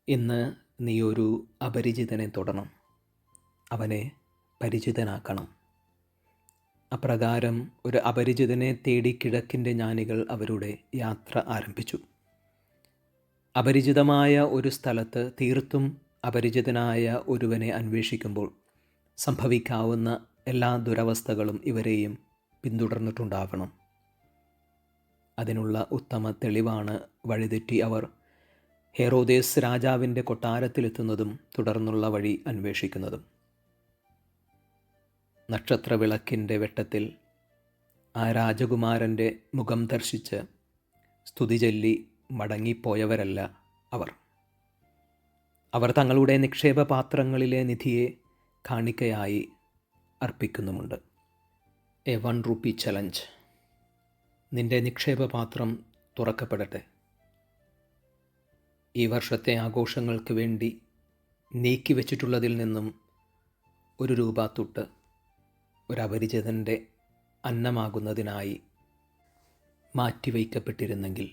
ഇന്ന് നീ ഒരു അപരിചിതനെ തൊടണം, അവനെ പരിചിതനാക്കണം. അപ്രകാരം ഒരു അപരിചിതനെ തേടി കിഴക്കിൻ്റെ ജ്ഞാനികൾ അവരുടെ യാത്ര ആരംഭിച്ചു. അപരിചിതമായ ഒരു സ്ഥലത്ത് തീർത്തും അപരിചിതനായ ഒരുവനെ അന്വേഷിക്കുമ്പോൾ സംഭവിക്കാവുന്ന എല്ലാ ദുരവസ്ഥകളും ഇവരെയും പിന്തുടർന്നിട്ടുണ്ടാവണം. അതിനുള്ള ഉത്തമ തെളിവാണ് വഴിതെറ്റി അവർ ഹെറോദേസ് രാജാവിൻ്റെ കൊട്ടാരത്തിലെത്തുന്നതും തുടർന്നുള്ള വഴി അന്വേഷിക്കുന്നതും. നക്ഷത്രവിളക്കിൻ്റെ വെട്ടത്തിൽ ആ രാജകുമാരൻ്റെ മുഖം ദർശിച്ച് സ്തുതി ചൊല്ലി മടങ്ങിപ്പോയവരല്ല അവർ. അവർ തങ്ങളുടെ നിക്ഷേപപാത്രങ്ങളിലെ നിധിയെ കാണിക്കയായി അർപ്പിക്കുന്നുമുണ്ട്. A 1 rupee challenge. നിന്റെ നിക്ഷേപപാത്രം തുറക്കപ്പെടട്ടെ. ഈ വർഷത്തെ ആഘോഷങ്ങൾക്ക് വേണ്ടി നീക്കിവെച്ചിട്ടുള്ളതിൽ നിന്നും 1 രൂപ തൊട്ട് ഒരപരിചിതൻ്റെ അന്നമാകുന്നതിനായി മാറ്റിവയ്ക്കപ്പെട്ടിരുന്നെങ്കിൽ